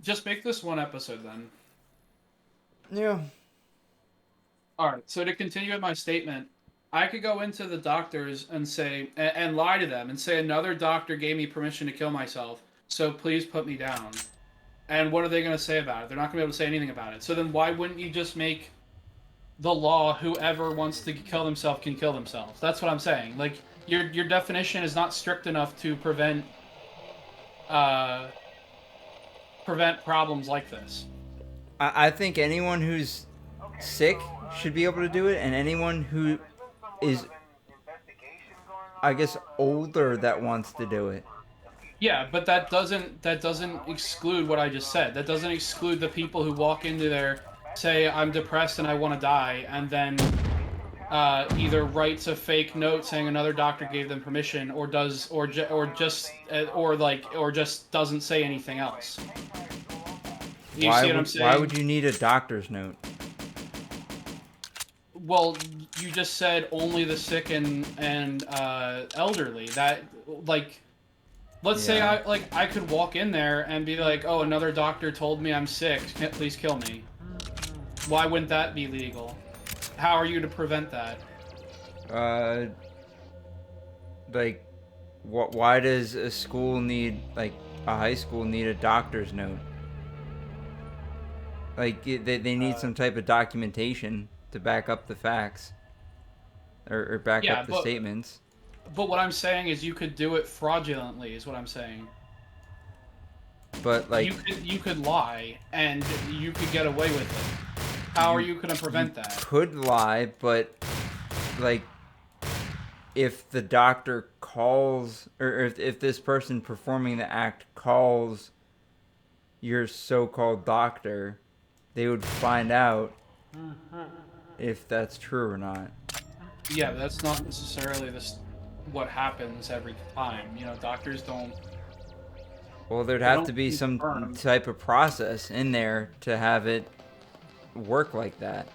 Just make this one episode then. Yeah. All right. So to continue with my statement, I could go into the doctors and say and lie to them and say another doctor gave me permission to kill myself, so please put me down. And what are they going to say about it? They're not going to be able to say anything about it. So then why wouldn't you just make the law whoever wants to kill themselves can kill themselves? That's what I'm saying. Like your definition is not strict enough to uh prevent problems like this. I think anyone who's sick should be able to do it, and anyone who is, I guess, older that wants to do it. Yeah, but that doesn't exclude what I just said. That doesn't exclude the people who walk into there, say I'm depressed and I want to die, and then either writes a fake note saying another doctor gave them permission, or does or just doesn't say anything else. You Why see what I'm would why saying? would you need a doctor's note? Well, you just said only the sick and elderly. That like let's say Yeah. I could walk in there and be like, "Oh, another doctor told me I'm sick. Please kill me." Why wouldn't that be legal? How are you to prevent that? Uh, like, what? Why does a school need, like, a high school need a doctor's note? Like, they need Uh, some type of documentation to back up the facts, or back yeah, up the but statements. what I'm saying is you could do it fraudulently. Is what I'm saying. But like, You could lie and you could get away with it. How are you you going to you prevent that? could lie, but like, if the doctor calls, or if this person performing the act calls your so-called doctor, they would find out if that's true or not. Yeah, but that's not necessarily this what happens every time. You know, doctors don't Well, there'd they have don't to be some confirm. type of process in there to have it work like that.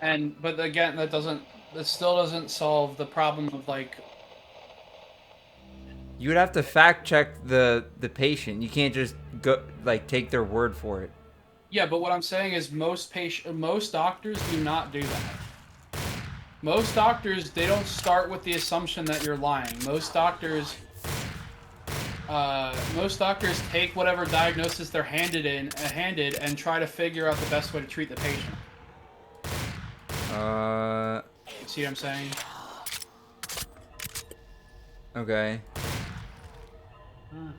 And but again, that still doesn't solve the problem of like You would have to fact check the patient. You can't just go, like, take their word for it. yeah, but what I'm saying is most doctors do not do that. Most doctors they don't start with the assumption that you're lying. Most doctors take whatever diagnosis they're handed and try to figure out the best way to treat the patient. Uh, You see what I'm saying? okay.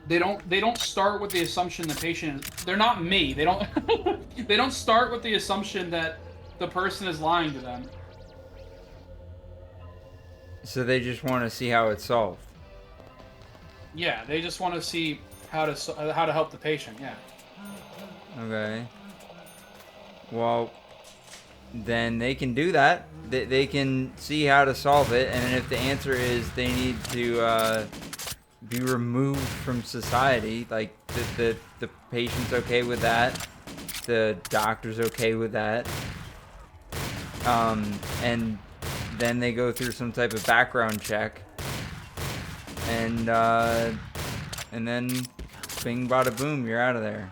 They don't start with the assumption the patient is, they're not me. They don't they don't start with the assumption that the person is lying to them. So they just want to see how it's solved. Yeah, they just want to see how to help the patient. Yeah. Okay. Well, then they can do that. They can see how to solve it, and if the answer is they need to be removed from society, like the patient's okay with that, the doctor's okay with that, and then they go through some type of background check, and and then bing bada boom, you're out of there.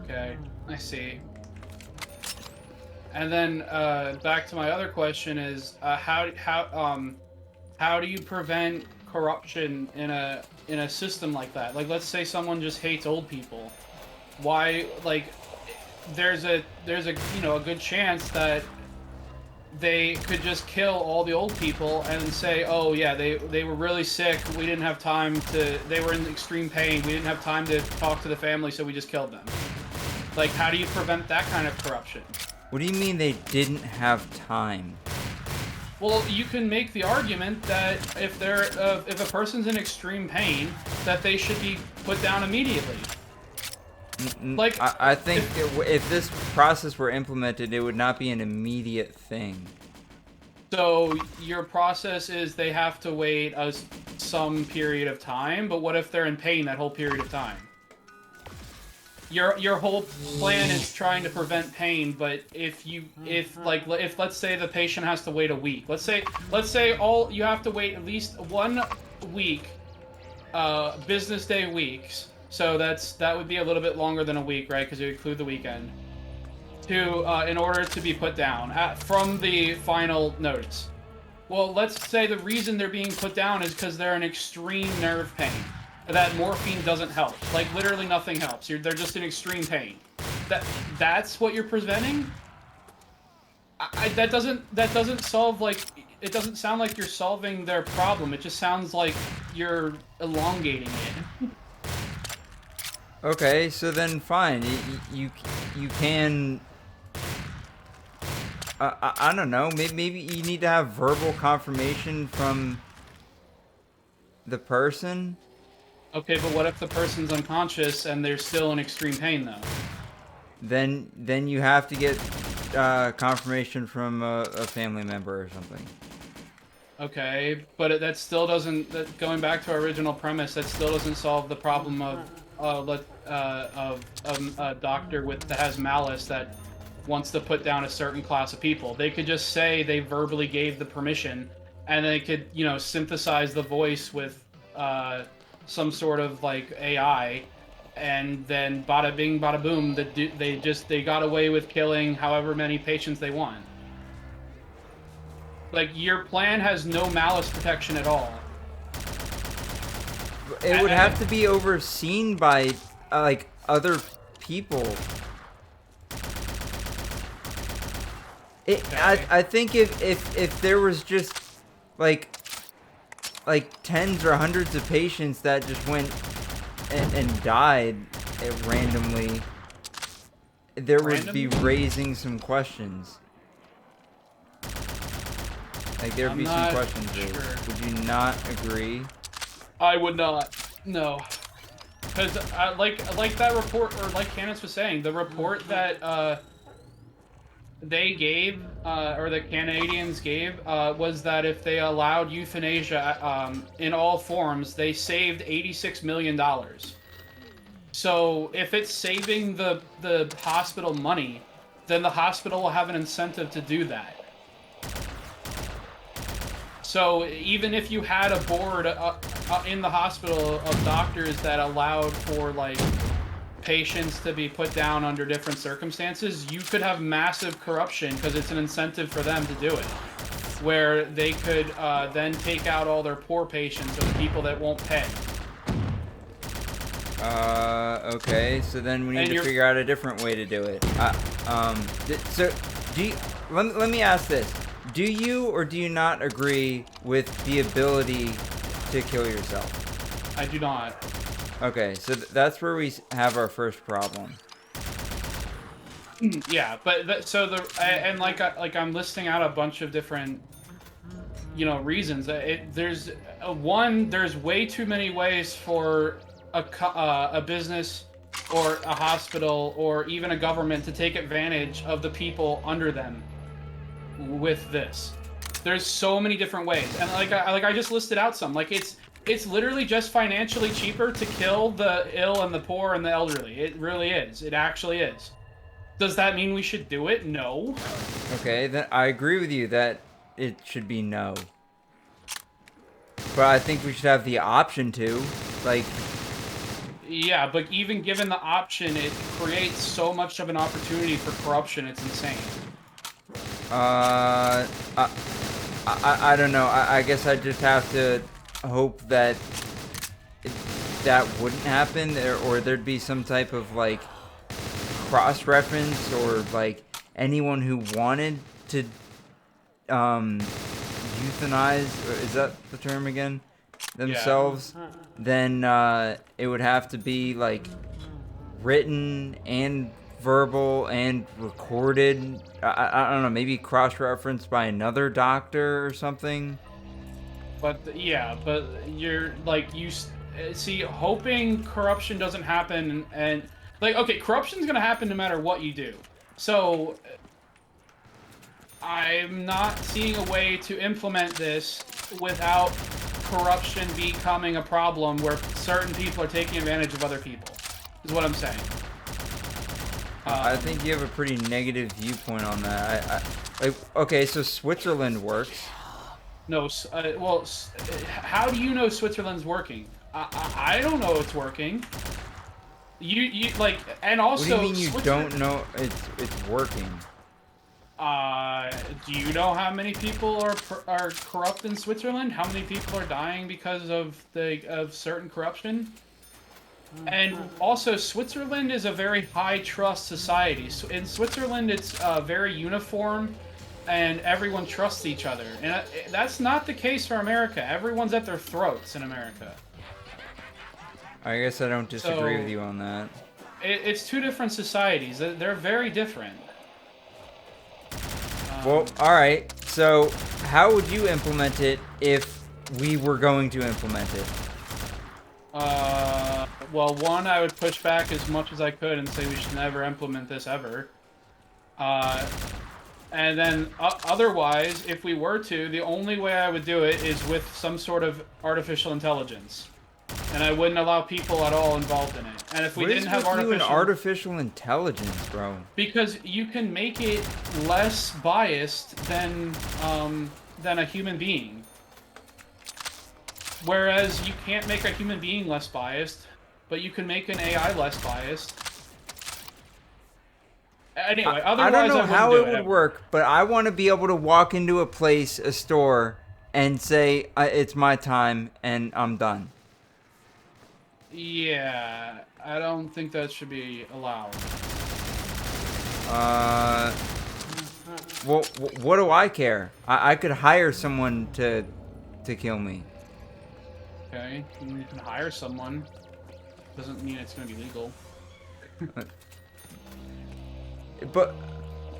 Okay, I see. And then back to my other question is how do you prevent corruption in a system like that? Like, let's say someone just hates old people. Why? Like, there's a a good chance that they could just kill all the old people and say, oh yeah, they were really sick. We didn't have time to. They were in extreme pain. We didn't have time to talk to the family, so we just killed them. Like, how do you prevent that kind of corruption? What do you mean they didn't have time? Well, you can make the argument that if a person's in extreme pain, that they should be put down immediately. Like, I think if if this process were implemented, it would not be an immediate thing. so, your process is they have to wait some period of time. But what if they're in pain that whole period of time? Your whole plan is trying to prevent pain, but if let's say the patient has to wait a week. Let's say all you have to wait at least 1 week business day weeks. So that would be a little bit longer than a week, right? Because you include the weekend. To in order to be put down from the final notice. Well, let's say the reason they're being put down is because they're in extreme nerve pain. That morphine doesn't help. Like literally nothing helps. They're just in extreme pain. That's what you're preventing. That doesn't solve like it doesn't sound like you're solving their problem. It just sounds like you're elongating it. Okay, so then fine. You can. I don't know. Maybe you need to have verbal confirmation from the person. Okay, but what if the person's unconscious and they're still in extreme pain though? Then you have to get confirmation from a family member or something. Okay, but that still doesn't. Going back to our original premise, that still doesn't solve the problem of a doctor that has malice that wants to put down a certain class of people. They could just say they verbally gave the permission, and they could, synthesize the voice with some sort of like AI, and then bada bing, bada boom. They got away with killing however many patients they want. Like your plan has no malice protection at all. It would have to be overseen by like other people. I think if there was just like tens or hundreds of patients that just went and died randomly, there would be raising some questions. Like there'd be some questions raised. Would you not agree? I would not. No. Because like that report, or like Candace was saying, the report that they gave, or the Canadians gave, was that if they allowed euthanasia in all forms, they saved $86 million. So if it's saving the hospital money, then the hospital will have an incentive to do that. So even if you had a board in the hospital of doctors that allowed for like patients to be put down under different circumstances, you could have massive corruption because it's an incentive for them to do it, where they could then take out all their poor patients or the people that won't pay. Okay, so then we need to figure out a different way to do it. So let me ask this. Do you or do you not agree with the ability to kill yourself? I do not. Okay, so that's where we have our first problem. Yeah, but and I'm listing out a bunch of different, reasons. There's way too many ways for a business or a hospital or even a government to take advantage of the people under them. With this, there's so many different ways, and I just listed out some. Like it's literally just financially cheaper to kill the ill and the poor and the elderly. It really is. It actually is. Does that mean we should do it? No. Okay, then I agree with you that it should be no. But I think we should have the option to, like. Yeah, but even given the option, it creates so much of an opportunity for corruption. It's insane. I don't know. I guess I just have to hope that that wouldn't happen, or there'd be some type of like cross-reference, or like anyone who wanted to euthanize, or is that the term again? Themselves, yeah. Then it would have to be like written and verbal and recorded. I don't know, maybe cross-referenced by another doctor or something. But yeah, but you're like, you see, hoping corruption doesn't happen, and like, okay, corruption's gonna happen no matter what you do. So I'm not seeing a way to implement this without corruption becoming a problem where certain people are taking advantage of other people, is what I'm saying. I think you have a pretty negative viewpoint on that. Okay, so Switzerland works. No, well, how do you know Switzerland's working? I don't know it's working. You like, and also What do you mean you Switzerland. don't know it's working? Do you know how many people are corrupt in Switzerland? How many people are dying because of certain corruption? And also, Switzerland is a very high trust society. So in Switzerland, it's very uniform, and everyone trusts each other. And that's not the case for America. Everyone's at their throats in America. I guess I don't disagree with So you on that. it's two different societies. They're very different. Well, alright. So, how would you implement it if we were going to implement it? Well, one, I would push back as much as I could and say we should never implement this ever. And then, otherwise, if we were to, the only way I would do it is with some sort of artificial intelligence. And I wouldn't allow people at all involved in it. And if we What is didn't have with you and artificial intelligence, bro? because you can make it less biased than a human being. Whereas you can't make a human being less biased, but you can make an AI less biased. Anyway, otherwise I don't know how it would ever. work, but I want to be able to walk into a place, a store, and say, it's my time, and I'm done. Yeah, I don't think that should be allowed. Well, what do I care? I could hire someone to kill me. Okay, you can hire someone. Doesn't mean it's going to be legal. But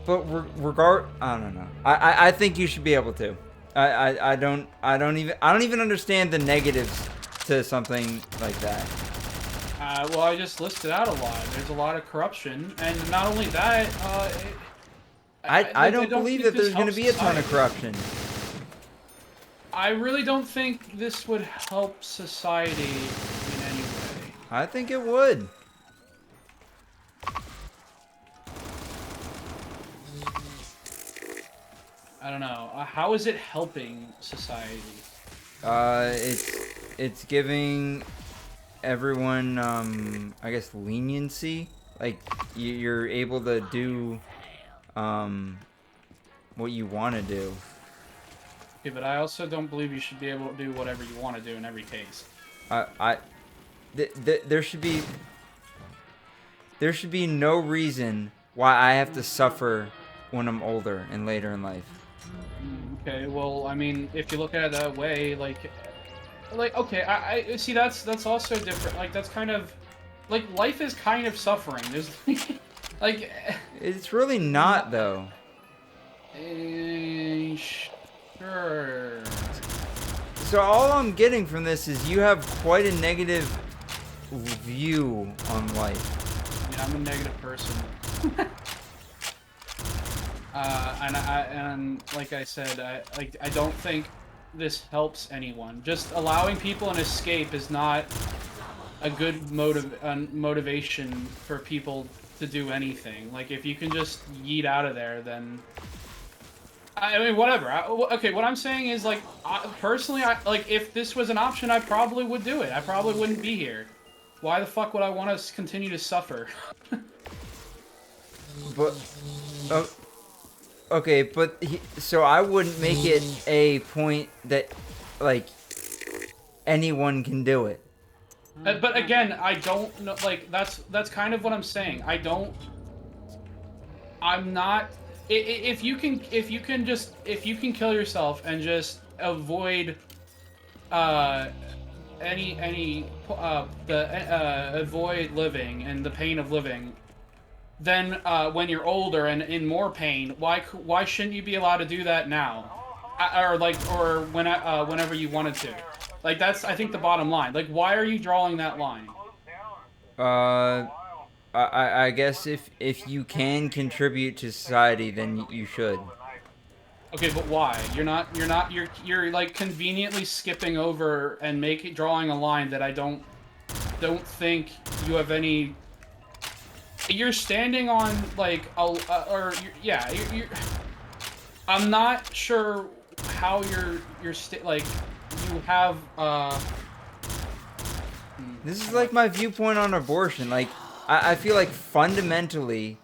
I don't know. I think you should be able to. I don't even understand the negatives to something like that. Well, I just listed out a lot. There's a lot of corruption, and not only that, I don't believe think that there's this going to helps be a ton of society. corruption. I really don't think this would help society in any way. I think it would. I don't know. How is it helping society? It's giving everyone, I guess, leniency. Like you're able to do, what you want to do. Okay, but I also don't believe you should be able to do whatever you want to do in every case. There should be no reason why I have to suffer when I'm older and later in life. Okay, well, I mean, if you look at it that way, like, okay, I see that's also different. Like, that's kind of, like, life is kind of suffering. There's, like, It's really not, though. sure. So all I'm getting from this is you have quite a negative view on life. I mean, I'm a negative person. And like I said, I don't think this helps anyone. Just allowing people an escape is not a good motivation for people to do anything. Like, if you can just yeet out of there, then I mean, whatever. Okay, what I'm saying is, like, personally, like, if this was an option, I probably would do it. I probably wouldn't be here. Why the fuck would I want to continue to suffer? But okay, but so I wouldn't make it a point that like anyone can do it. But again, I don't know. Like, that's kind of what I'm saying. I'm not. If you can kill yourself and just avoid avoid living and the pain of living, then when you're older and in more pain, why shouldn't you be allowed to do that now, or whenever you wanted to? Like, that's, I think, the bottom line. Like, why are you drawing that line? I guess if you can contribute to society, then you should. Okay, but why? You're like conveniently skipping over and drawing a line that I don't think you have any. You're standing on like you're I'm not sure how like you have This is like my viewpoint on abortion. Like, I feel like fundamentally,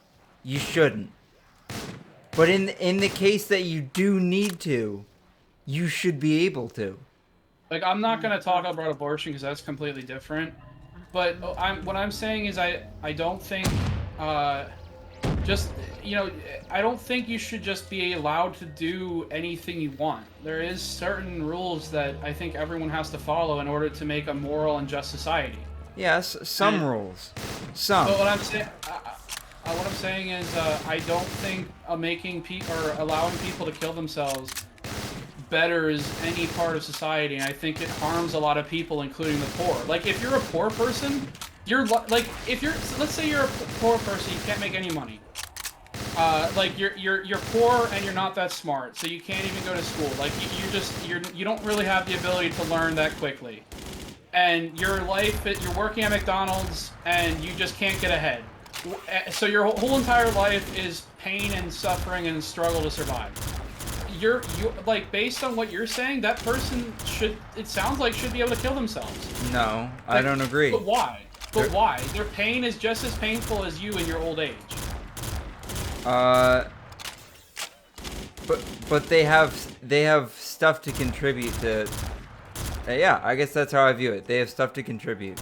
you shouldn't. But in the case that you do need to, you should be able to. Like, I'm not gonna talk about abortion because that's completely different. But what I'm saying is I don't think just I don't think you should just be allowed to do anything you want. There is certain rules that I think everyone has to follow in order to make a moral and just society. Yes, some rules. Some. But what I'm saying is, I don't think making people or allowing people to kill themselves betters any part of society, and I think it harms a lot of people, including the poor. Like, if you're a poor person, like, if you're, let's say you're a poor person, you can't make any money. Like, you're poor and you're not that smart, so you can't even go to school. Like, you don't really have the ability to learn that quickly. And your life, you're working at McDonald's and you just can't get ahead. So your whole entire life is pain and suffering and struggle to survive. You like, based on what you're saying, that person it sounds like should be able to kill themselves. No, Like, I don't agree. But why? Why? Their pain is just as painful as you in your old age. But they have stuff to contribute to. Yeah, I guess that's how I view it. They have stuff to contribute.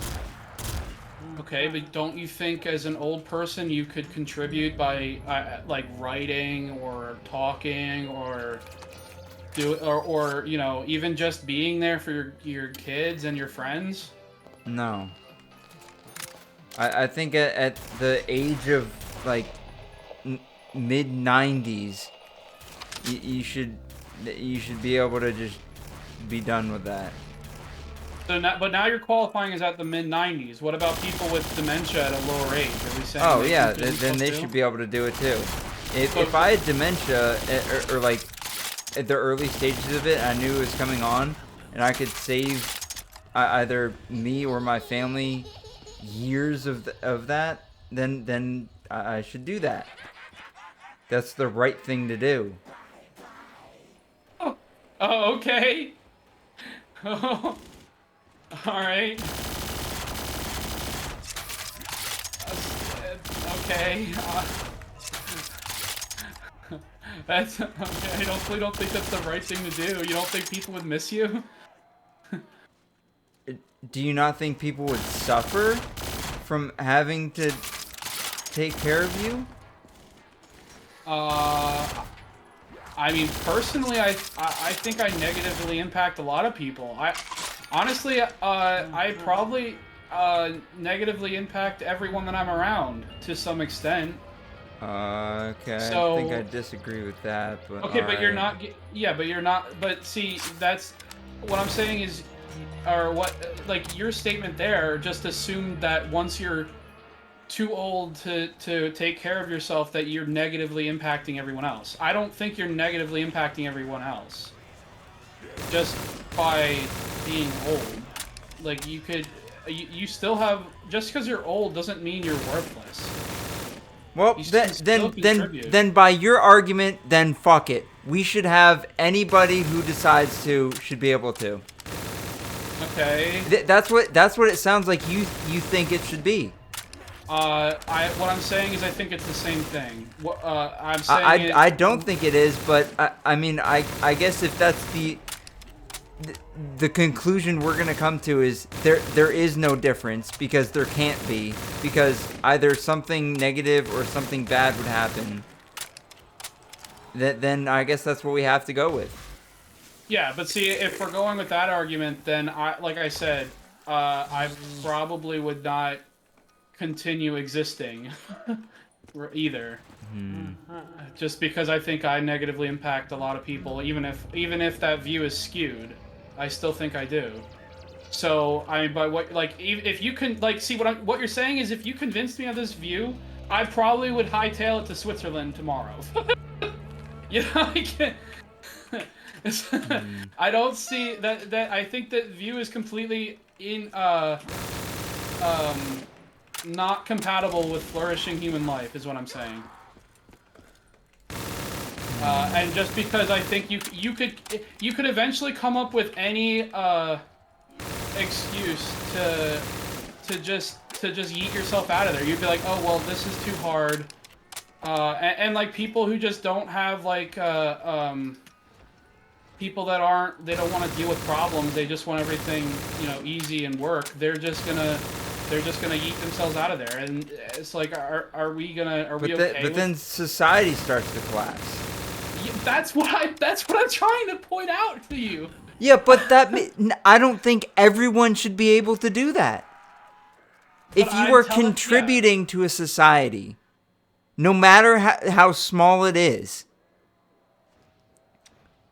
Okay, but don't you think as an old person you could contribute by like writing or talking or even just being there for your kids and your friends? No. I think at the age of like mid 90s, you should be able to just be done with that. So but now you're qualifying as at the mid 90s. What about people with dementia at a lower age? Are we saying? Oh yeah, then they should be able to do it too. If I had dementia or like at the early stages of it, I knew it was coming on, and I could save either me or my family years of that, then I should do that. That's the right thing to do. Oh, okay. Oh, all right. Okay. That's okay. I don't think that's the right thing to do. You don't think people would miss you? Do you not think people would suffer from having to take care of you? I mean, personally, I think I negatively impact a lot of people. Honestly, I probably negatively impact everyone that I'm around to some extent. Okay, So, I think I disagree with that, but okay, but you're alright. not. Yeah, but you're not. But see, that's what I'm saying is, or what, like your statement there just assumed that once you're too old to take care of yourself, that you're negatively impacting everyone else. I don't think you're negatively impacting everyone else just by being old. Like, you still have, just because you're old doesn't mean you're worthless. Well, You can still contribute. then by your argument, then fuck it. We should have anybody who decides to should be able to. Okay. That's what it sounds like you think it should be. What I'm saying is I think it's the same thing. What I'm saying I don't think it is, but I mean I guess if that's the conclusion we're gonna come to is there is no difference, because there can't be, because either something negative or something bad would happen. Then I guess that's what we have to go with. Yeah, but see, if we're going with that argument, then like I said, I probably would not continue existing either. Just because I think I negatively impact a lot of people, even if that view is skewed, I still think I do. So I mean, by what, like, if you can, like, see what you're saying is, if you convinced me of this view, I probably would hightail it to Switzerland tomorrow. You know, I can't. I don't see that. I think that view is completely not compatible with flourishing human life, is what I'm saying. And just because I think you could eventually come up with any excuse just yeet yourself out of there. You'd be like, oh well, this is too hard. And like people who just don't have like people that they don't want to deal with problems. They just want everything, easy and work. They're just gonna yeet themselves out of there. And it's like, are we okay? But then society starts to collapse. Yeah, that's what I'm trying to point out to you. Yeah, but I don't think everyone should be able to do that. But if you are contributing to a society, no matter how small it is,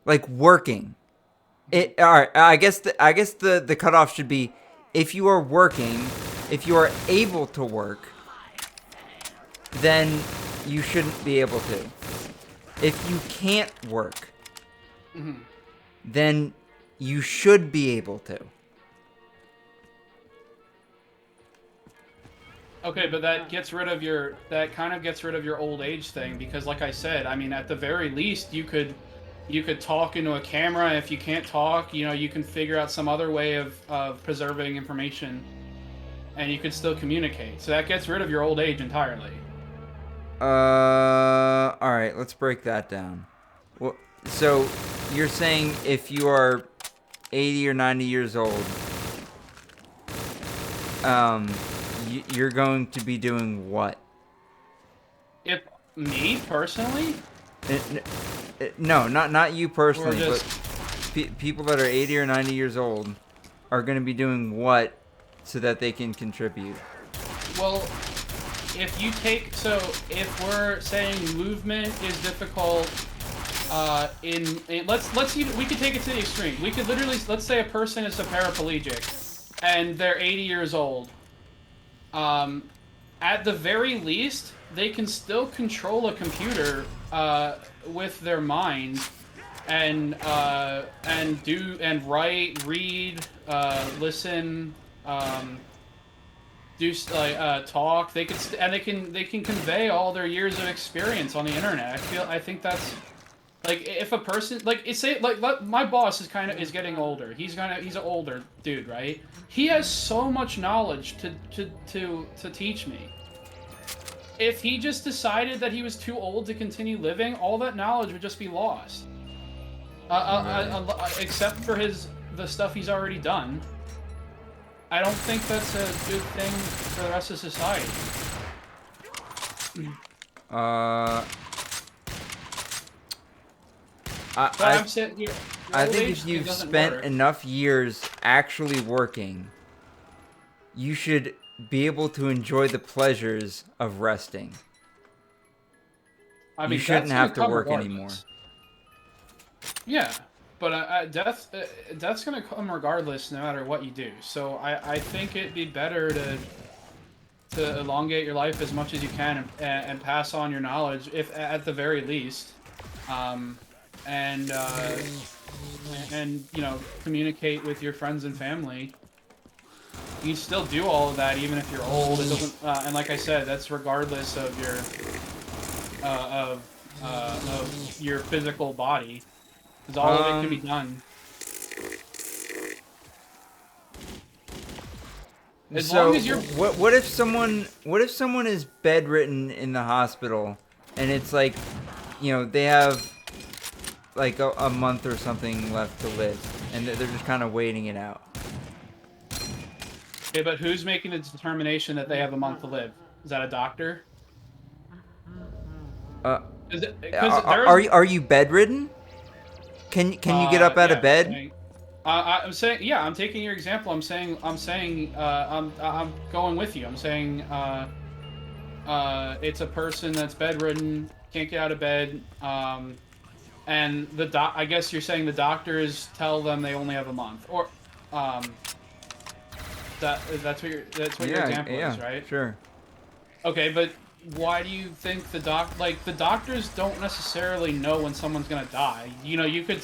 like working, all right. I guess the cutoff should be, if you are working, if you are able to work, then you shouldn't be able to. If you can't work, then you should be able to. Okay, but that kind of gets rid of your old age thing, because like I said, I mean, at the very least, you could talk into a camera. If you can't talk, you can figure out some other way of preserving information, and you can still communicate. So that gets rid of your old age entirely. All right, let's break that down. Well, so you're saying if you are 80 or 90 years old, you're going to be doing what? If me personally? No, not you personally, just... but people that are 80 or 90 years old are going to be doing what so that they can contribute? Well, if we're saying movement is difficult, we could take it to the extreme. We could literally, let's say a person is a paraplegic and they're 80 years old. At the very least, they can still control a computer with their mind and write, read, listen, talk. They can convey all their years of experience on the internet. I think that's like, if a person my boss is getting older. He's an older dude, right? He has so much knowledge to teach me. If he just decided that he was too old to continue living, all that knowledge would just be lost. Except for the stuff he's already done. I don't think that's a good thing for the rest of society. I think if you've spent enough years actually working, you should be able to enjoy the pleasures of resting. I mean, you shouldn't have to work anymore. Yeah, but death's gonna come regardless, no matter what you do. So I think it'd be better to elongate your life as much as you can and pass on your knowledge, if at the very least, and communicate with your friends and family. You can still do all of that even if you're old. It doesn't, and like I said, that's regardless of your physical body. Because all of it can be done. As long as you're... What if someone is bedridden in the hospital, and it's like, they have like a month or something left to live, and they're just kind of waiting it out. Okay, but who's making the determination that they have a month to live? Is that a doctor? Are you bedridden? Can you get up out of bed? I'm saying, yeah. I'm taking your example. I'm going with you. I'm saying, it's a person that's bedridden, can't get out of bed, and I guess you're saying the doctors tell them they only have a month, or, that's what your example is, right? Sure. Okay, but why do you think the doctors don't necessarily know when someone's gonna die? You could,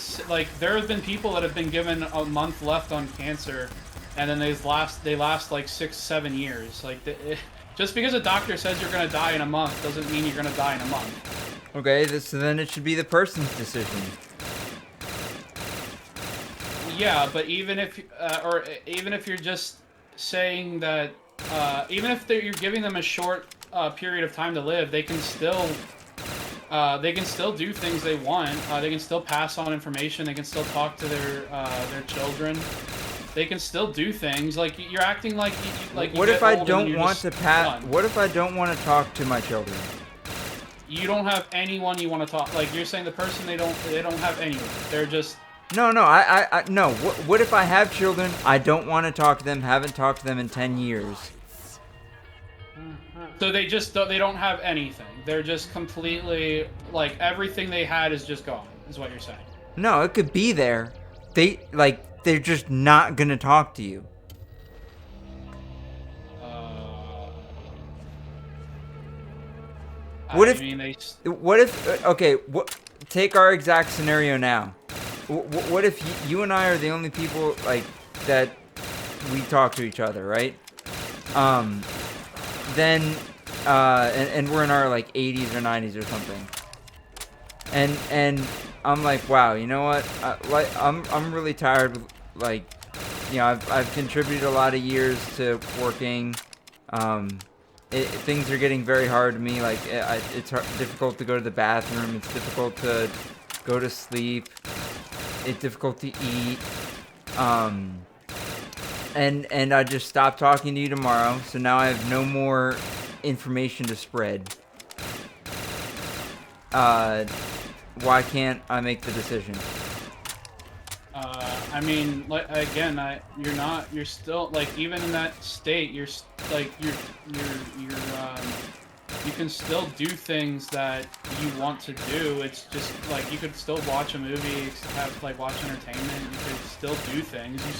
there have been people that have been given a month left on cancer, and then they last like 6-7 years. Just because a doctor says you're gonna die in a month doesn't mean you're gonna die in a month. Okay, so then it should be the person's decision. Yeah, but even if you're just saying that even if you're giving them a short period of time to live, they can still do things they want. They can still pass on information. They can still talk to their children. They can still do things. Like you're acting like you What get if I old and don't you're want just to pass? done. What if I don't want to talk to my children? You don't have anyone you want to talk. Like you're saying, the person they don't have anyone. They're just. No, no. What if I have children? I don't want to talk to them. Haven't talked to them in 10 years. So they don't have anything. They're just completely like everything they had is just gone. Is what you're saying? No, it could be there. They're just not gonna talk to you. What if? What if? Okay, take our exact scenario now. What if you and I are the only people like that we talk to each other, right? Then and we're in our like 80s or 90s or something. And I'm like, wow, you know what? I'm really tired. Like, you know, I've contributed a lot of years to working. Things are getting very hard to me. Like, it's difficult to go to the bathroom. It's difficult to go to sleep. It's difficult to eat. And I just stopped talking to you tomorrow. So now I have no more information to spread. Why can't I make the decision? I mean, like again, you're still like even in that state, you can still do things that you want to do. It's just like you could still watch a movie, watch entertainment. You could still do things. You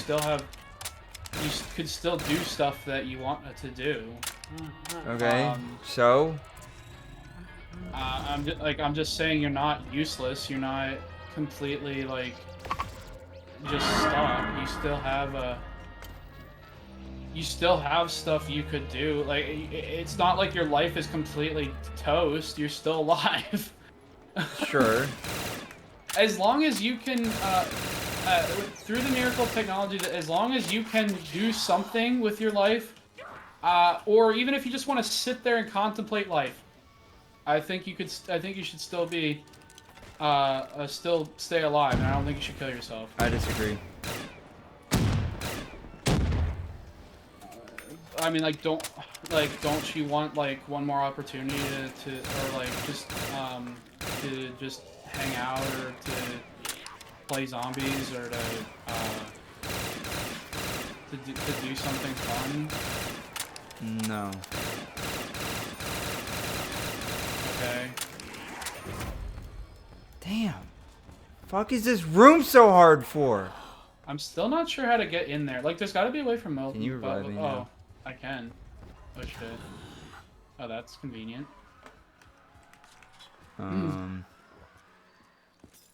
could still do stuff that you want to do. Okay. So. I'm just saying you're not useless. You're not completely like just stuck. You still have stuff you could do. Like it's not like your life is completely toast. You're still alive. Sure. As long as you can, through the miracle of technology, as long as you can do something with your life, or even if you just want to sit there and contemplate life. I think you should still be, still stay alive, and I don't think you should kill yourself. I disagree. I mean, don't you want like one more opportunity to just hang out or to play zombies or to do something fun? No. Okay. Damn. Fuck is this room so hard for? I'm still not sure how to get in there. Like, there's got to be a way from Milton. Can you revive me now? I can. Oh shit. Oh, that's convenient.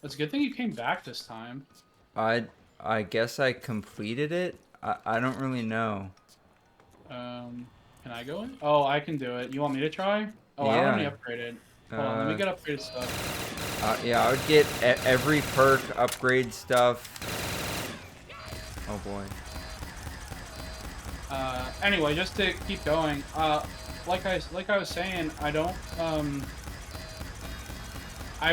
It's a good thing you came back this time. I guess I completed it. I don't really know. Can I go in? Oh, I can do it. You want me to try? Oh, yeah. I already upgraded. Hold on, let me get upgraded stuff. Yeah, I would get every perk, upgrade stuff. Oh boy. Anyway, just to keep going, like I was saying, I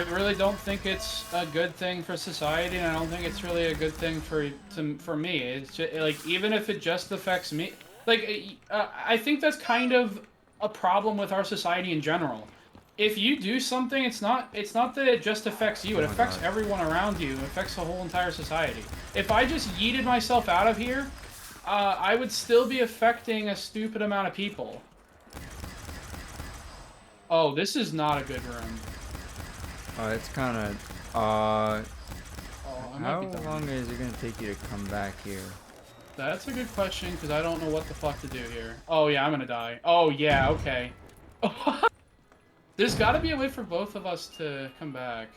really don't think it's a good thing for society, and I don't think it's really a good thing for me. It's just, like, even if it just affects me, like, I think that's kind of a problem with our society in general. If you do something, it's not that it just affects you. It affects everyone around you. It affects the whole entire society. If I just yeeted myself out of here, I would still be affecting a stupid amount of people. Oh, this is not a good room. Oh, it's kind of. How long is it gonna take you to come back here? That's a good question, because I don't know what the fuck to do here. Oh yeah, I'm gonna die. Oh yeah, okay. There's got to be a way for both of us to come back.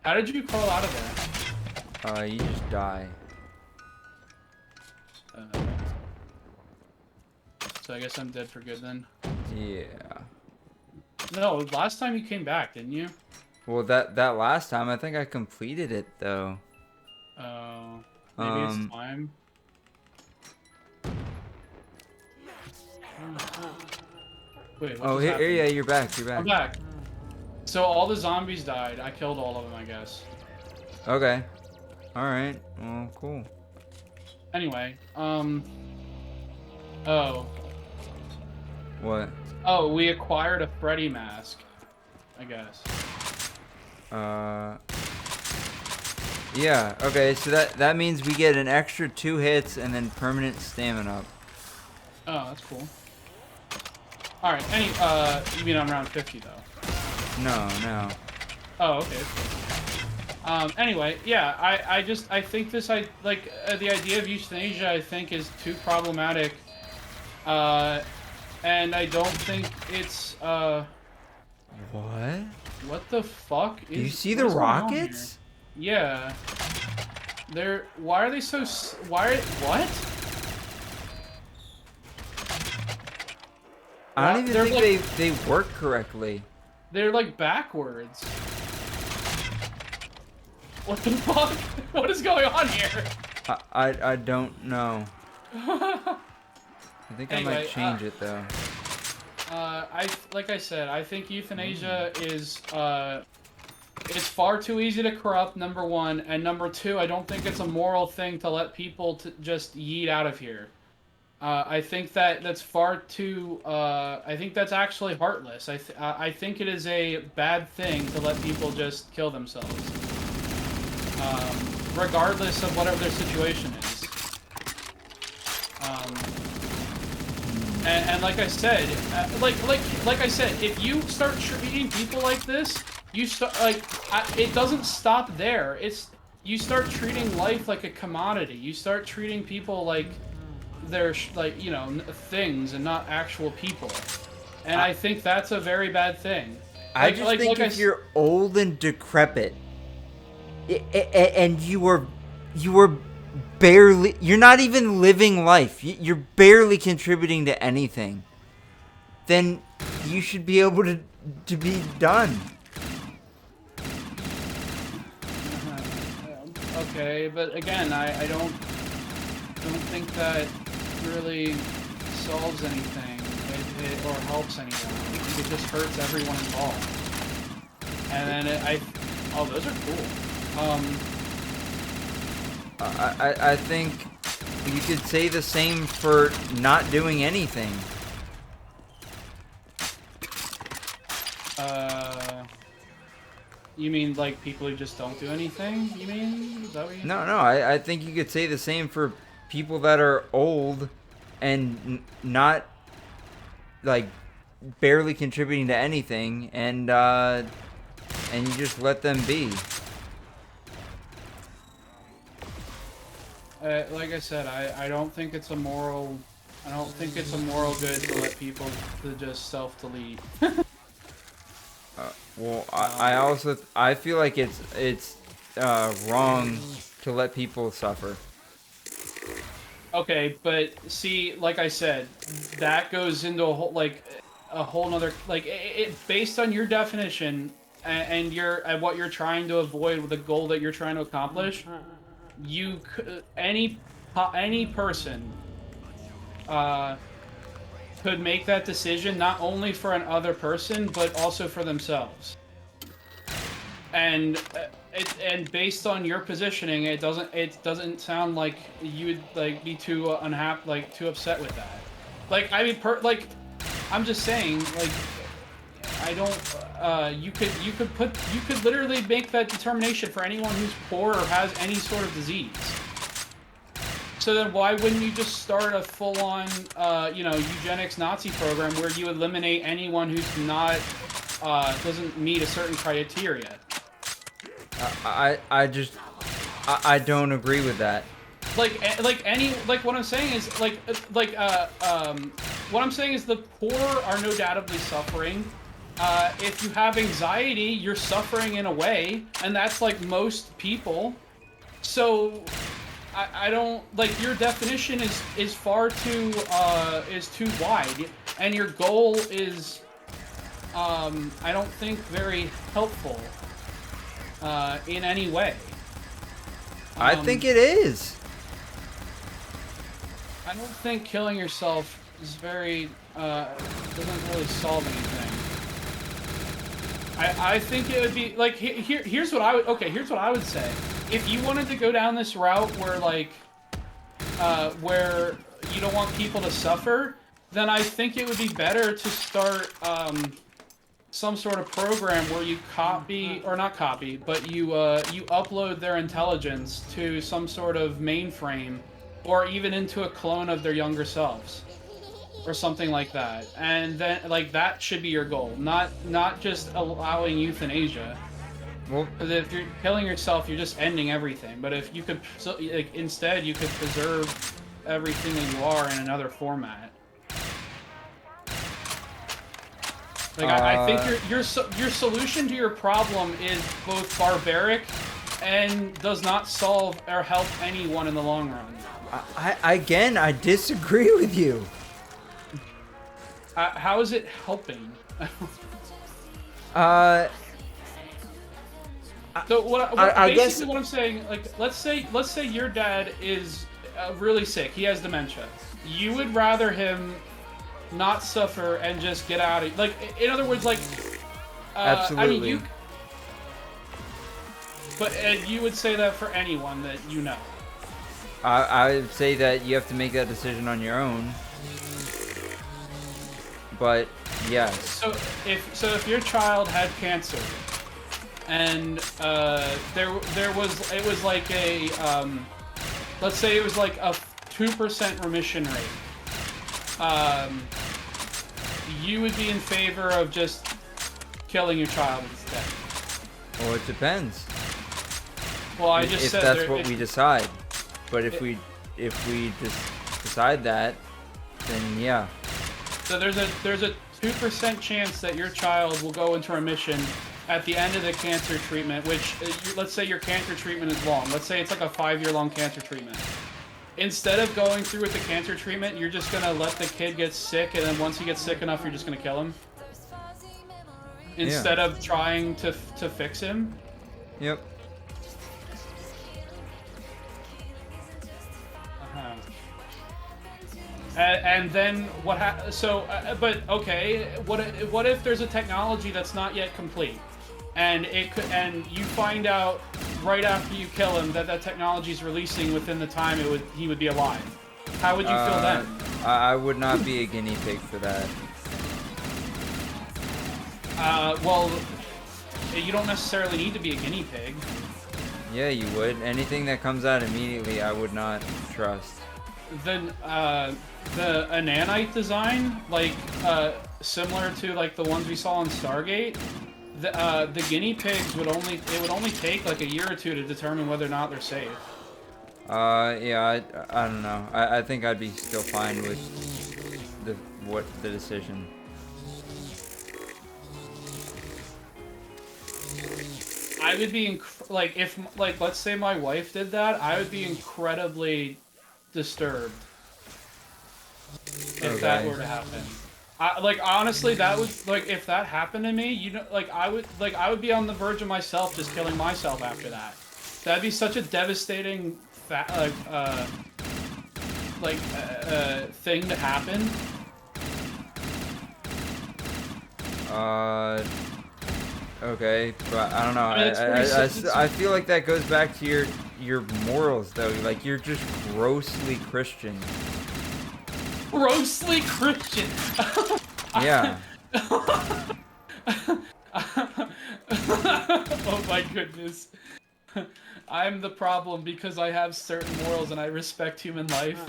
How did you crawl out of there? You just die. So I guess I'm dead for good then. Yeah. No, last time you came back, didn't you? Well, that last time, I think I completed it though. Oh, maybe it's time. Wait, what Oh, just here, happened? yeah, you're back. You're I'm back. back. So all the zombies died. I killed all of them, I guess. Okay. All right. Well, cool. Anyway, oh. What? Oh, we acquired a Freddy mask, I guess. Yeah. Okay. So that means we get an extra 2 hits and then permanent stamina up. Oh, that's cool. Alright, you mean on round 50, though? No, no. Oh, okay. Anyway, yeah, I think the idea of euthanasia, I think, is too problematic. And I don't think it's, What? what the fuck is... Do you see what the is going on here? rockets? Yeah. Why are they so... What? I don't even They're think like- they work correctly. They're, like, backwards. What the fuck? What is going on here? I don't know. I think I Anyway, might change it though. Like I said, I think euthanasia is, it's far too easy to corrupt, number one, and number two, I don't think it's a moral thing to let people just yeet out of here. I think that's far too, I think that's actually heartless. I think it is a bad thing to let people just kill themselves. Regardless of whatever their situation is. And like I said, like I said, if you start treating people like this, you start it doesn't stop there. You start treating life like a commodity. You start treating people like they're things and not actual people. And I think that's a very bad thing. I just think if you're old and decrepit, and you're you're not even living life, you're barely contributing to anything, then you should be able to be done. Okay, but again, I don't think that really solves anything or helps anyone. I think it just hurts everyone involved. And then oh, those are cool. I think you could say the same for not doing anything. You mean like people who just don't do anything? You mean? Is that what you mean? No, I think you could say the same for people that are old and not like barely contributing to anything, and you just let them be. Like I said, I don't think it's a moral. I don't think it's a moral good to let people to just self-delete. Well, I feel like it's wrong to let people suffer. Okay, but see, like I said, that goes into a whole nother based on your definition and what you're trying to avoid with the goal that you're trying to accomplish. Any person could make that decision not only for another person but also for themselves. And based on your positioning, it doesn't sound like you would be too unhappy, too upset with that. I mean, I'm just saying, I don't. You could literally make that determination for anyone who's poor or has any sort of disease. So then why wouldn't you just start a full-on, eugenics Nazi program where you eliminate anyone who's not, doesn't meet a certain criteria? I don't agree with that. What I'm saying is, what I'm saying is the poor are no doubtably suffering. If you have anxiety, you're suffering in a way, and that's like most people. So, I don't, your definition is far too, is too wide, and your goal is, I don't think very helpful, in any way. I think it is. I don't think killing yourself is very, doesn't really solve anything. I think it would be like here's what I would here's what I would say. If you wanted to go down this route where like where you don't want people to suffer, then I think it would be better to start some sort of program where you copy, or not copy, but you you upload their intelligence to some sort of mainframe, or even into a clone of their younger selves, or something like that. And then, like, that should be your goal, not just allowing euthanasia. Well, Because if you're killing yourself, you're just ending everything. But if you could, so, like, instead, you could preserve everything that you are in another format. Like, I think your solution to your problem is both barbaric and does not solve or help anyone in the long run. again, I disagree with you. How is it helping? So I basically guess what I'm saying, like, let's say your dad is really sick. He has dementia. You would rather him not suffer and just get out of, like, in other words, like, absolutely. I mean, but you would say that for anyone that you know. I would say that you have to make that decision on your own. But yes. So if your child had cancer, and it was like a let's say it was like a 2% remission rate, you would be in favor of just killing your child instead. Well, it depends. Well, I just if said that's what we decide. But if we just decide that, then yeah. So there's a 2% chance that your child will go into remission at the end of the cancer treatment, which, let's say your cancer treatment is long. Let's say it's like a 5-year-long cancer treatment. Instead of going through with the cancer treatment, you're just gonna let the kid get sick, and then once he gets sick enough, you're just gonna kill him? Instead of trying to fix him? Yep. And then what but okay, what if there's a technology that's not yet complete, and you find out right after you kill him that technology is releasing within the time he would be alive? How would you feel then? I would not be a guinea pig for that. Well, you don't necessarily need to be a guinea pig. Yeah, you would. Anything that comes out immediately, I would not trust. Then the nanite design, like similar to like the ones we saw in Stargate, the guinea pigs would only take like a year or two to determine whether or not they're safe. Yeah, I don't know. I think I'd be still fine with the decision. I would be if let's say my wife did that, I would be incredibly disturbed if that were to happen. Honestly, that would, like, if that happened to me, you know, I would be on the verge of myself just killing myself after that. That'd be such a devastating thing to happen. Okay, but I don't know. I feel like that goes back to your morals, though. Like, you're just grossly Christian. Grossly Christian. Yeah. Oh my goodness. I'm the problem because I have certain morals and I respect human life.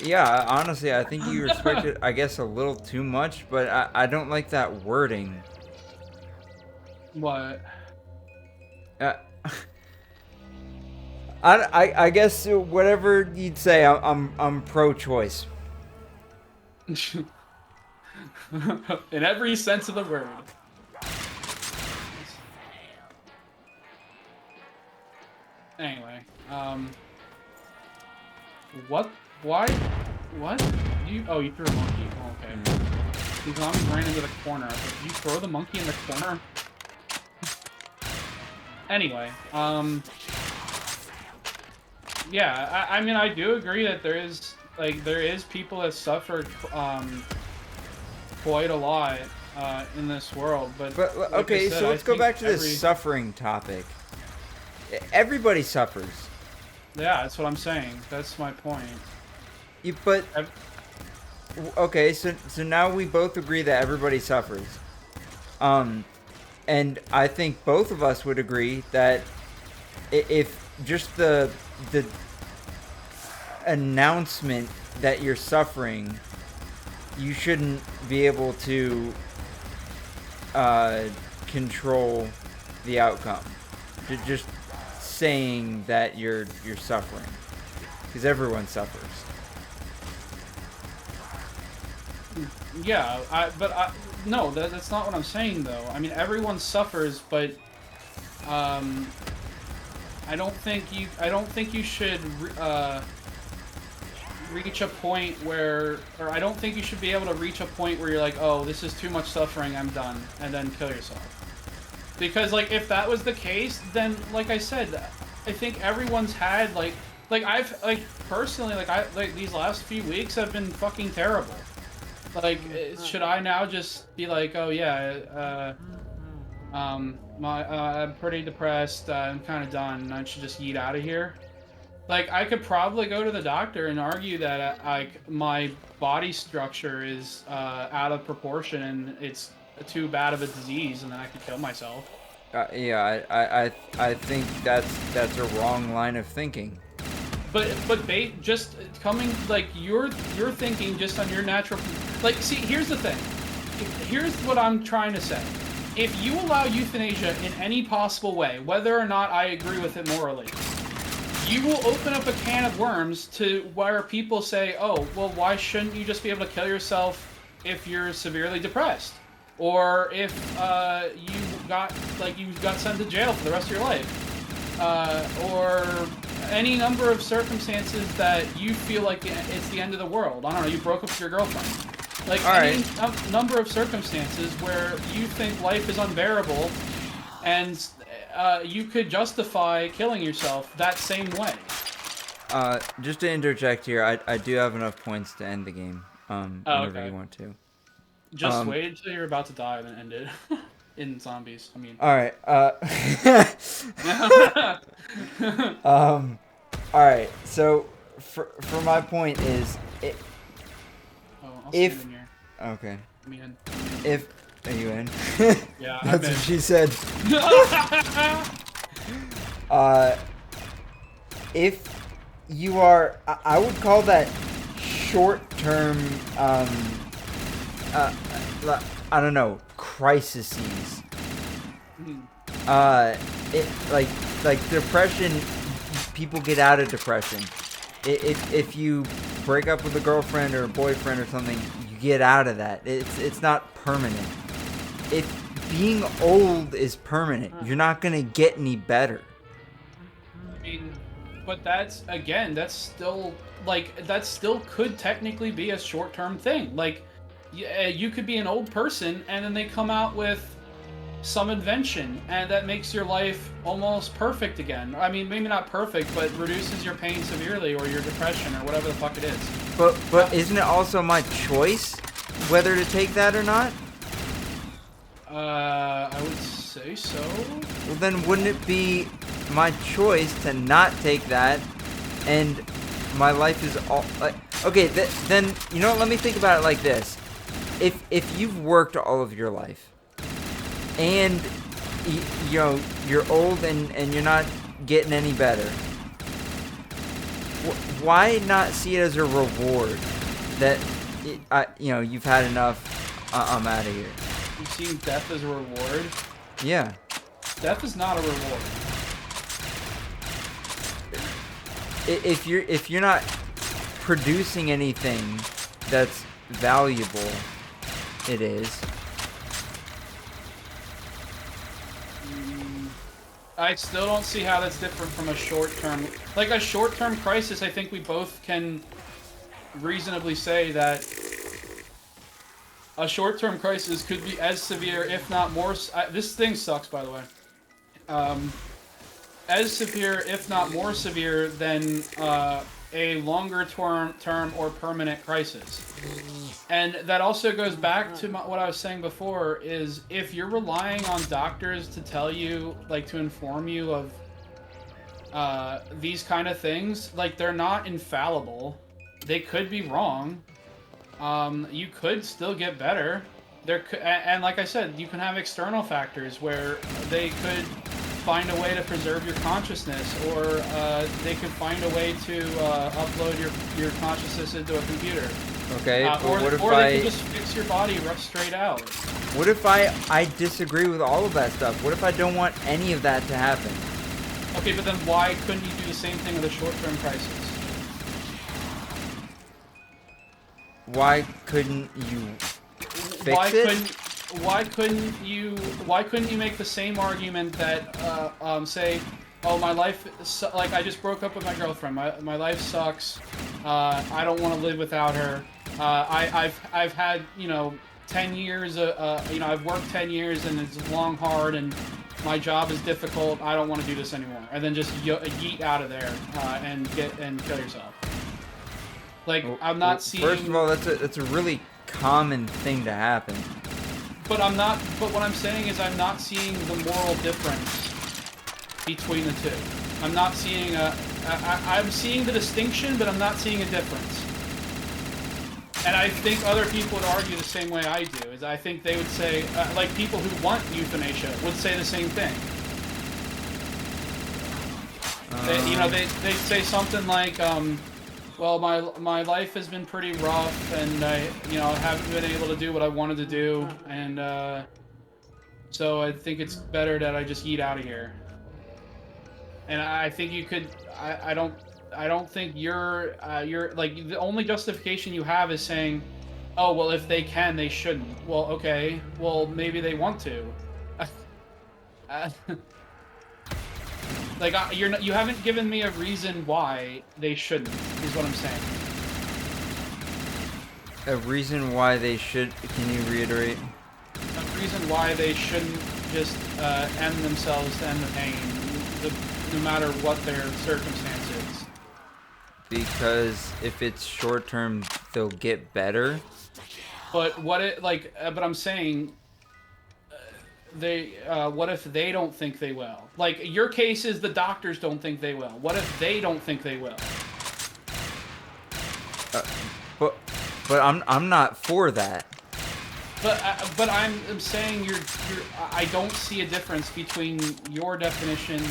Yeah, honestly, I think you respect it, I guess, a little too much, but I don't like that wording. What? I guess whatever you'd say, I'm pro-choice. In every sense of the word. Anyway, what? Why? What? Oh, you threw a monkey. Oh, okay. The zombie ran into the corner. Did you throw the monkey in the corner? Anyway, Yeah, I mean, I do agree that there is people that suffer quite a lot in this world, but But like I okay, said, so I let's go think back to this suffering topic. Everybody suffers. yeah, that's what I'm saying. That's my point. But Ev- okay, so now we both agree that everybody suffers. Um, and I think both of us would agree that if just the announcement that you're suffering, you shouldn't be able to control the outcome. Just saying that you're suffering, because everyone suffers. Yeah, no, that's not what I'm saying though. I mean, everyone suffers, but um, I don't think you should reach a point where, or I don't think you should be able to reach a point where you're like, oh, this is too much suffering, I'm done, and then kill yourself. Because like if that was the case, then like I said, I think everyone's had like I've like personally like these last few weeks have been fucking terrible. Like, should I now just be like, oh yeah, I'm pretty depressed. I'm kind of done. I should just yeet out of here. Like, I could probably go to the doctor and argue that like my body structure is out of proportion and it's too bad of a disease, and then I could kill myself. Yeah, I think that's a wrong line of thinking. Just coming like you're thinking just on your natural like see here's the thing. Here's what I'm trying to say. If you allow euthanasia in any possible way, whether or not I agree with it morally, you will open up a can of worms to where people say, oh, well, why shouldn't you just be able to kill yourself if you're severely depressed? Or if you got sent to jail for the rest of your life. Or any number of circumstances that you feel like it's the end of the world. I don't know, you broke up with your girlfriend. Like, number of circumstances where you think life is unbearable and you could justify killing yourself that same way. Just to interject here, I do have enough points to end the game. Oh, Whenever okay. you want to. Just wait until you're about to die and then end it. In zombies, I mean. All right. All right. So, for my point is, Oh, I'll if stand in here. okay, Let me in. if are you in? Yeah, That's I'm in. what she said. If you are, I would call that short-term. I don't know, crises. It like depression. People get out of depression. If you break up with a girlfriend or a boyfriend or something, you get out of that. It's not permanent. If being old is permanent, you're not gonna get any better. I mean, but that's still like that still could technically be a short-term thing. Like, you could be an old person and then they come out with some invention and that makes your life almost perfect again. I mean, maybe not perfect, but reduces your pain severely or your depression or whatever the fuck it is. But isn't it also my choice whether to take that or not? I would say so. Well, then wouldn't it be my choice to not take that, and my life is all like, okay? Then you know what? Let me think about it like this: if you've worked all of your life, and you know you're old and you're not getting any better, why not see it as a reward that you've had enough? I'm out of here. You see death as a reward? Yeah. Death is not a reward. If you're not producing anything that's valuable, it is. I still don't see how that's different from a short-term... Like, a short-term crisis, I think we both can reasonably say that a short-term crisis could be as severe, if not more... this thing sucks, by the way. as severe, if not more severe, than a longer term or permanent crisis. And that also goes back to what I was saying before, is if you're relying on doctors to tell you, like, to inform you of these kind of things, like, they're not infallible. They could be wrong. You could still get better. And like I said, you can have external factors where they could find a way to preserve your consciousness, or they could find a way to upload your consciousness into a computer. Okay, but what if they could just fix your body straight out. What if I disagree with all of that stuff? What if I don't want any of that to happen? Okay, but then why couldn't you do the same thing with a short-term crisis? Why couldn't you fix it? Why couldn't you make the same argument that say, oh, my life, like, I just broke up with my girlfriend, my life sucks, I don't want to live without her, I've had, 10 years, I've worked 10 years and it's long, hard, and my job is difficult, I don't want to do this anymore, and then just yeet out of there and kill yourself. Like, I'm not seeing. First of all, that's a really common thing to happen. But what I'm saying is I'm not seeing the moral difference between the two. I'm not seeing I'm seeing the distinction, but I'm not seeing a difference. And I think other people would argue the same way I do. Is I think they would say, like, people who want euthanasia would say the same thing. They'd say something like, well, my life has been pretty rough, and I haven't been able to do what I wanted to do, and so I think it's better that I just yeet out of here. And I think you could. I don't think you're like, the only justification you have is saying, oh, well, if they can, they shouldn't. Well, okay. Well, maybe they want to. Like, you haven't given me a reason why they shouldn't, is what I'm saying. A reason why they should? Can you reiterate? A reason why they shouldn't just end themselves to end the pain, no matter what their circumstances. Because if it's short term, they'll get better. But but I'm saying, what if they don't think they will? Like, your case is the doctors don't think they will. What if they don't think they will? But I'm not for that. But I'm saying I don't see a difference between your definition.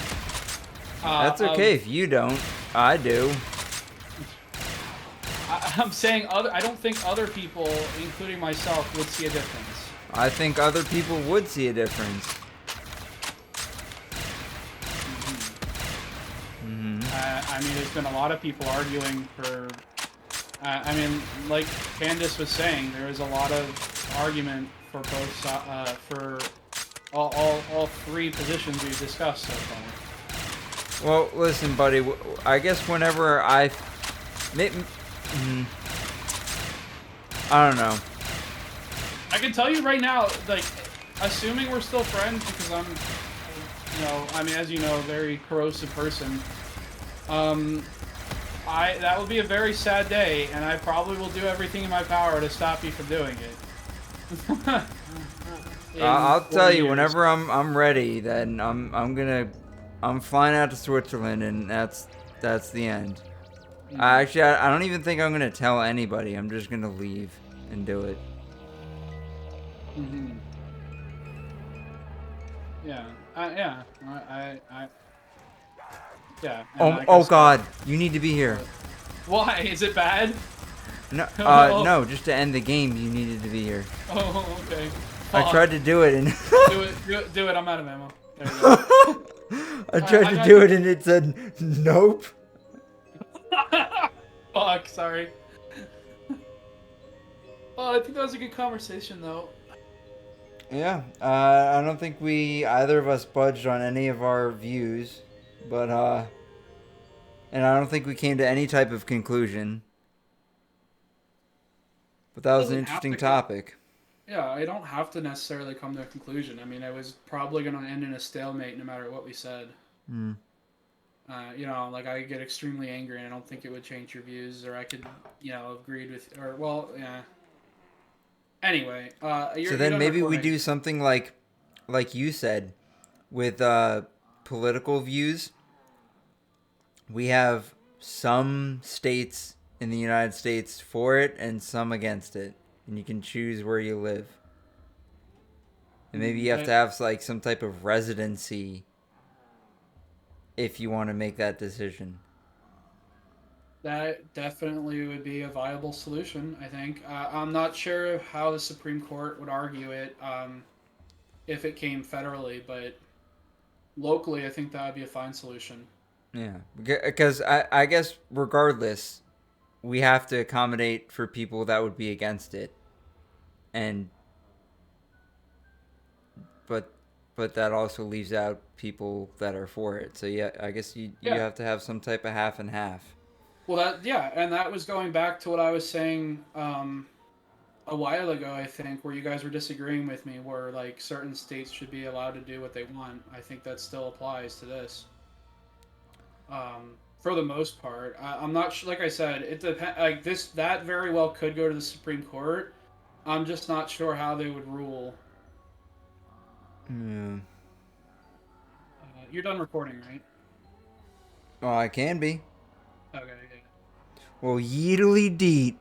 That's okay if you don't. I do. I'm saying I don't think other people, including myself, would see a difference. I think other people would see a difference. I mean, there's been a lot of people arguing for. I mean, like Candace was saying, there was a lot of argument for both for all three positions we've discussed so far. Well, listen, buddy. I guess whenever I don't know. I can tell you right now, like, assuming we're still friends, because I'm, I mean, as you know, a very corrosive person. That will be a very sad day, and I probably will do everything in my power to stop you from doing it. I'll tell you, whenever I'm ready, then I'm flying out to Switzerland, and that's the end. Actually, I don't even think I'm gonna tell anybody. I'm just gonna leave and do it. Yeah. Yeah. Yeah. Oh God! You need to be here. Why? Is it bad? No, no. Just to end the game, you needed to be here. Oh, okay. I tried to do it and. do it. I'm out of ammo. There you go. I tried to do it and it said nope. Fuck. Sorry. Oh, I think that was a good conversation, though. Yeah. I don't think either of us budged on any of our views, but and I don't think we came to any type of conclusion. But that was an interesting topic. Yeah, I don't have to necessarily come to a conclusion. I mean, I was probably going to end in a stalemate no matter what we said. Like I get extremely angry, and I don't think it would change your views, or I could, agreed with, or well, yeah. Anyway, So you're then done maybe we recording. do something like you said, with political views. We have some states in the United States for it and some against it, and you can choose where you live. And maybe you have to That have like some type of residency if you want to make that decision. that definitely would be a viable solution. I think. I'm not sure how the Supreme Court would argue it if it came federally, but locally, I think that would be a fine solution. Yeah, because I guess regardless, we have to accommodate for people that would be against it, and but but that also leaves out people that are for it. So yeah, I guess you Yeah. have to have some type of half and half. Well, yeah, and that was going back to what I was saying a while ago. I think where you guys were disagreeing with me, where like certain states should be allowed to do what they want. I think that still applies to this. For the most part, I'm not sure. Like I said, it depends. Like this, that very well could go to the Supreme Court. I'm just not sure how they would rule. Yeah. You're done recording, right? Well, I can be. Okay. Yeah. Well, yeetily deet.